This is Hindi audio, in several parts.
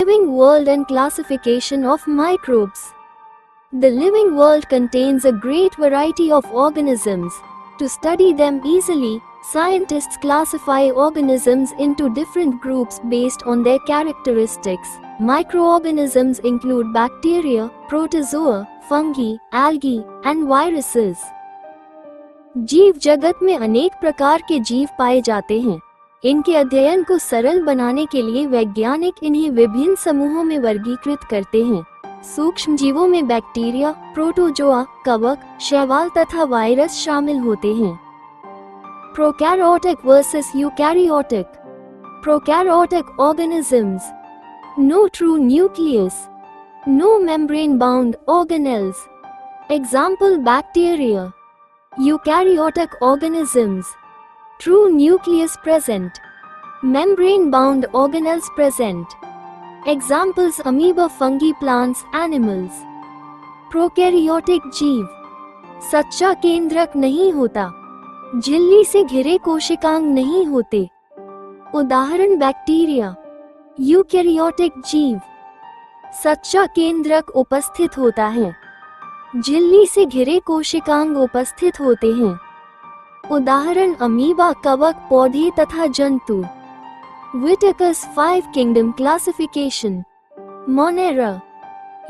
Living world and classification of microbes. The living world contains a great variety of organisms. To study them easily, scientists classify organisms into different groups based on their characteristics. Microorganisms include bacteria, protozoa, fungi, algae, and viruses. जीव जगत में अनेक प्रकार के जीव पाए जाते हैं। इनके अध्ययन को सरल बनाने के लिए वैज्ञानिक इन्हें विभिन्न समूहों में वर्गीकृत करते हैं। सूक्ष्म जीवों में बैक्टीरिया, प्रोटोजोआ, कवक, शैवाल तथा वायरस शामिल होते हैं। Prokaryotic versus eukaryotic. Prokaryotic organisms, no true nucleus, no membrane-bound organelles. Example: bacteria. Eukaryotic organisms, true nucleus present, membrane-bound organelles present. Examples: amoeba, fungi, plants, animals. Prokaryotic जीव, सच्चा केंद्रक नहीं होता, झिल्ली से घिरे कोशिकांग नहीं होते। उदाहरण: बैक्टीरिया। यूकैरियोटिक जीव, सच्चा केंद्रक उपस्थित होता है, झिल्ली से घिरे कोशिकांग उपस्थित होते हैं। उदाहरण: अमीबा, कवक, पौधे तथा जंतु। Whittaker's 5 Kingdom Classification. Monera,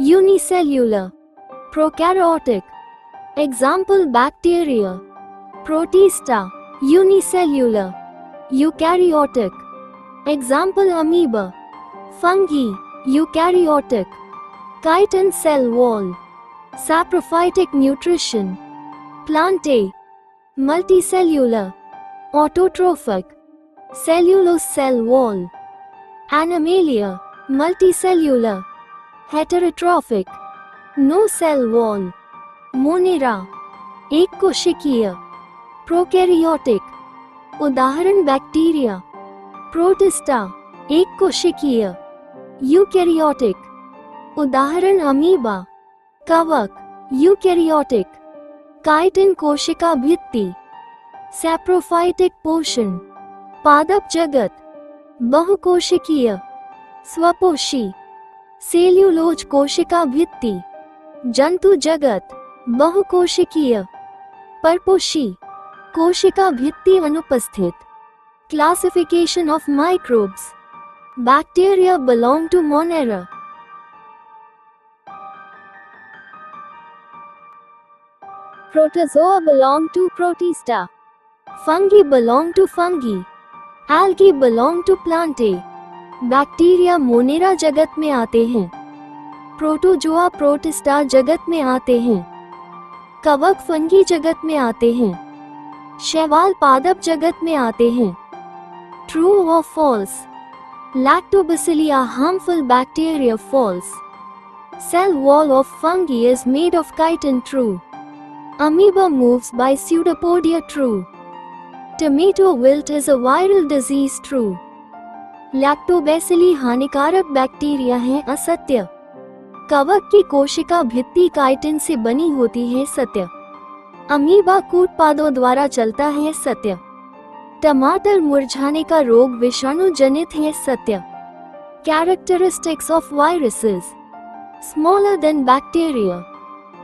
unicellular, prokaryotic. Example: bacteria. Protista, unicellular, eukaryotic. Example: amoeba. Fungi, eukaryotic. Chitin cell wall, saprophytic nutrition. Plantae, multicellular, autotrophic. Cellulose cell wall. Animalia, multicellular, heterotrophic. No cell wall. Monera, एक कोशिकीय, प्रोकैरियोटिक। उदाहरण: बैक्टीरिया। प्रोटिस्टा, एक कोशिकीय, यूकैरियोटिक। उदाहरण: अमीबा, कवक, यूकैरियोटिक। काइटिन कोशिका भित्ति, सैप्रोफाइटिक पोषण। पादप जगत, बहुकोशिकीय, स्वपोषी। सेल्यूलोज कोशिका भित्ति। जंतु जगत, बहुकोशिकीय, परपोषी, कोशिका भित्ति अनुपस्थित। Classification of microbes. Bacteria belong to Monera. Protozoa belong to Protista. Fungi belong to Fungi. Algae belong to Plantae. Bacteria Monera जगत में आते हैं। प्रोटोजोआ प्रोटिस्टा जगत में आते हैं। कवक फंगी जगत में आते हैं। शैवाल पादप जगत में आते हैं। True or false? Lactobacilli are harmful bacteria. False. Cell wall of fungi is made of chitin. True. Amoeba moves by pseudopodia. True. Tomato wilt is a viral disease. True. Lactobacilli हानिकारक बैक्टीरिया है। असत्य। कवक की कोशिका भित्ति काइटिन से बनी होती है। सत्य। अमीबा कूटपादों द्वारा चलता है। सत्य। टमाटर मुरझाने का रोग विषाणु जनित है। सत्य। Characteristics of viruses, smaller than bacteria,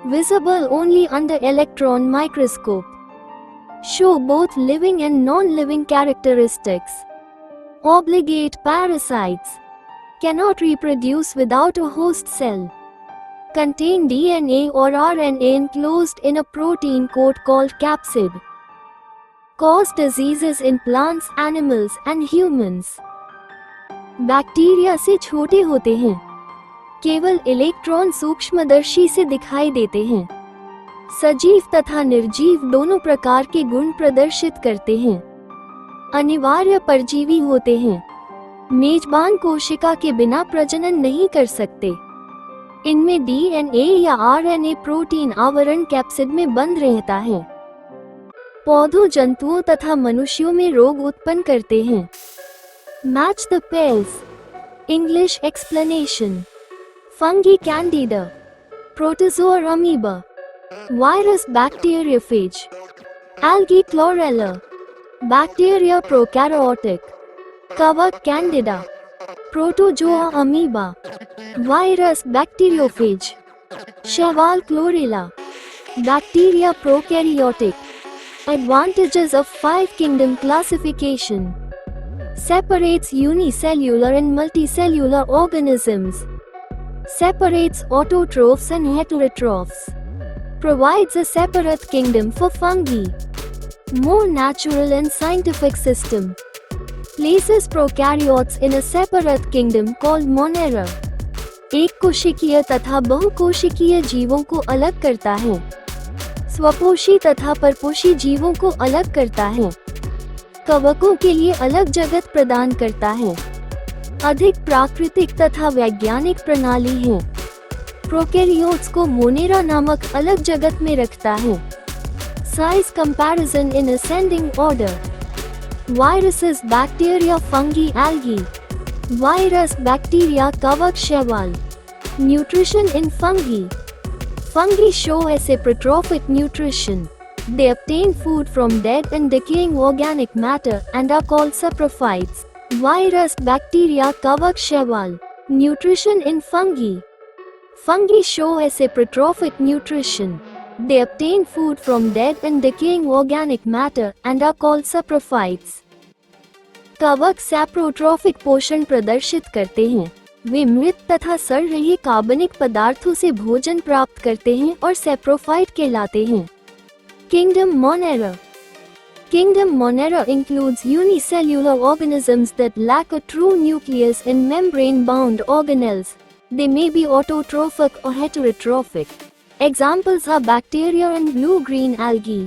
visible only under electron microscope, show both living and non-living characteristics. Obligate parasites, cannot reproduce without a host cell. Contain DNA or RNA enclosed in a protein coat called capsid. Cause diseases in plants, animals and humans. Bacteria से छोटे होते हैं, केवल इलेक्ट्रॉन सूक्ष्मदर्शी से दिखाई देते हैं। सजीव तथा निर्जीव दोनों प्रकार के गुण प्रदर्शित करते हैं। अनिवार्य परजीवी होते हैं। मेजबान कोशिका के बिना प्रजनन नहीं कर सकते। इनमें डीएनए या आरएनए प्रोटीन आवरण कैप्सिड में बंद रहता है। पौधों, जंतुओं तथा मनुष्यों में रोग उत्पन्न करते हैं। Match the pairs. English explanation. Fungi candida, protozoa amoeba, virus bacteriophage, algae chlorella, bacteria prokaryotic, कवक candida, protozoa amoeba, virus bacteriophage, शैवाल chlorella, bacteria prokaryotic. Advantages of 5 kingdom classification. Separates unicellular and multicellular organisms. Separates autotrophs and heterotrophs. Provides a separate kingdom for fungi. More natural and scientific system. Places prokaryotes in a separate kingdom called Monera. एक कोशिकीय तथा बहुकोशिकीय जीवों को अलग करता है, स्वपोषी तथा परपोषी जीवों को अलग करता है, कवकों के लिए अलग जगत प्रदान करता है, अधिक प्राकृतिक तथा वैज्ञानिक प्रणाली है, प्रोकैरियोट्स को मोनेरा नामक अलग जगत में रखता है, size comparison in ascending order, viruses bacteria fungi algae, virus bacteria कवक शैवाल, nutrition in fungi. Fungi show a saprotrophic nutrition. They obtain food from dead and decaying organic matter and are called saprophytes. Virus, bacteria, kavak shaival. Nutrition in fungi. Fungi show a saprotrophic nutrition. They obtain food from dead and decaying organic matter and are called saprophytes. कवक सैप्रोट्रॉफिक पोषण प्रदर्शित करते हैं. वे मृत तथा सड़ रहे कार्बनिक पदार्थों से भोजन प्राप्त करते हैं और सैप्रोफाइट कहलाते हैं. Kingdom Monera. Kingdom Monera includes unicellular organisms that lack a true nucleus and membrane-bound organelles. They may be autotrophic or heterotrophic. Examples are bacteria and blue-green algae.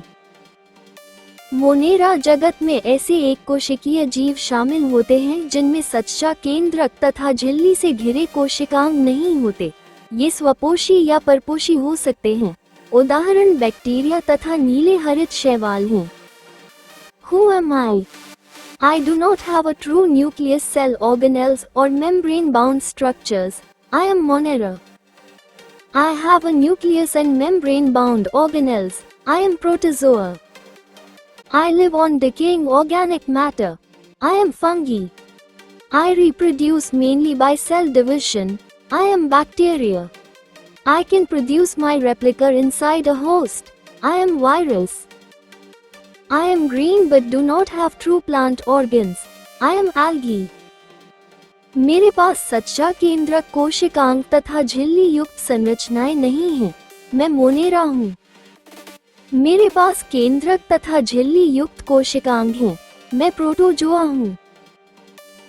Monera जगत में ऐसे एक कोशिकीय जीव शामिल होते हैं जिनमें सच्चा केंद्रक तथा झिल्ली से घिरे कोशिकांग नहीं होते. ये स्वपोषी या परपोषी हो सकते हैं. उदाहरण बैक्टीरिया तथा नीले हरित शैवाल हैं. Who am I? I do not have a true nucleus, cell organelles or membrane-bound structures. I am Monera. I have a nucleus and membrane-bound organelles. I am Protozoa. I live on decaying organic matter. I am fungi. I reproduce mainly by cell division. I am bacteria. I can produce my replica inside a host. I am virus. I am green but do not have true plant organs. I am algae. मेरे पास सच्चा केंद्रक कोशिकांग तथा झिल्ली युक्त संरचनाएं नहीं हैं. मैं मोनेरा हूँ. मेरे पास केंद्रक तथा झिल्ली युक्त कोशिकांग हैं. मैं प्रोटोजोआ हूँ.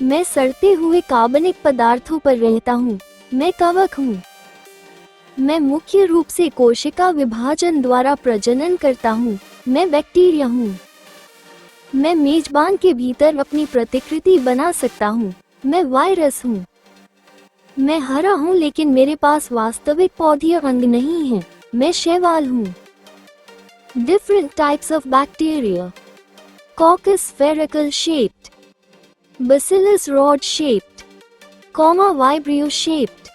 मैं सड़ते हुए कार्बनिक पदार्थों पर रहता हूँ. मैं कवक हूँ. मैं मुख्य रूप से कोशिका विभाजन द्वारा प्रजनन करता हूँ. मैं बैक्टीरिया हूँ. मैं मेजबान के भीतर अपनी प्रतिकृति बना सकता हूँ. मैं वायरस हूँ. मैं हरा हूँ लेकिन मेरे पास वास्तविक पौधीय अंग नहीं है. मैं शैवाल हूँ. Different types of bacteria. Coccus spherical shaped. Bacillus rod shaped. Vibrio shaped.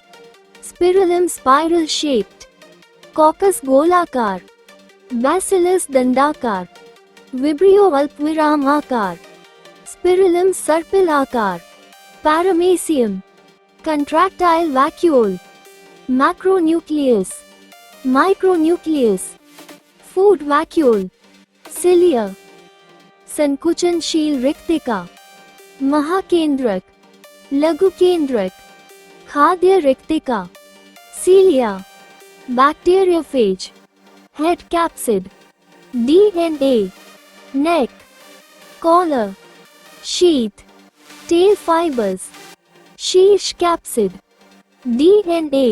Spirillum spiral shaped. Coccus गोलाकार. Bacillus दंडाकार. Vibrio अल्पविराम आकार. Spirillum सर्पिल आकार. Paramecium. Contractile vacuole. Macronucleus. Micronucleus. Food vacuole. Cilia. संकुचनशील रिक्तिका. महाकेंद्रक. लघु केंद्रक. खाद्य रिक्तिका. Cilia. Bacteriophage. Head capsid. DNA. Neck. Collar. Sheath. Tail fibres. शीर्ष कैप्सिड. DNA.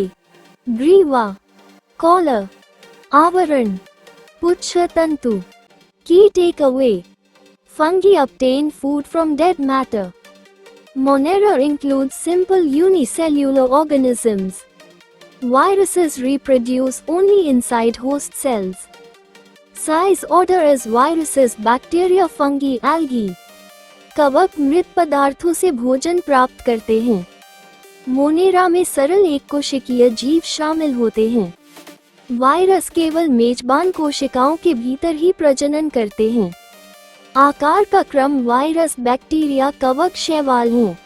ग्रीवा. कॉलर. आवरण. पुच्छ तंतु. Key takeaway. Fungi obtain food from dead matter. Monera includes simple unicellular organisms. Viruses reproduce only inside host cells. Size order as viruses, bacteria, fungi, algae. कवक मृत पदार्थों से भोजन प्राप्त करते हैं. मोनेरा में सरल एक कोशिकीय जीव शामिल होते हैं. वायरस केवल मेजबान कोशिकाओं के भीतर ही प्रजनन करते हैं. आकार का क्रम वायरस, बैक्टीरिया, कवक, शैवाल है.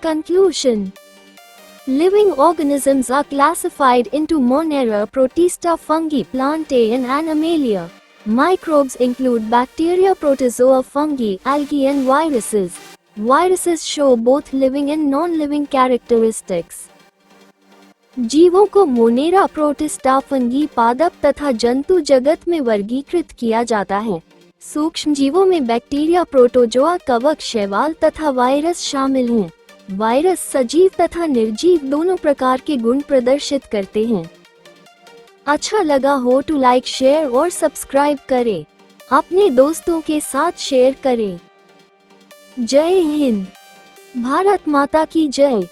Conclusion. Living organisms are classified into Monera, Protista, fungi, Plantae and Animalia. Microbes include bacteria, protozoa, fungi, algae and viruses. Viruses show both living and non-living characteristics. जीवों को मोनेरा, प्रोटिस्टा, फंगी, पादप तथा जंतु जगत में वर्गीकृत किया जाता है। सूक्ष्म जीवों में बैक्टीरिया, प्रोटोजोआ, कवक, शैवाल तथा वायरस शामिल हैं। वायरस सजीव तथा निर्जीव दोनों प्रकार के गुण प्रदर्शित करते हैं। अच्छा लगा हो तो लाइक, शेयर और सब्सक्राइब करें। अपने दोस्तों के साथ शेयर करें। जय हिंद। भारत माता की जय।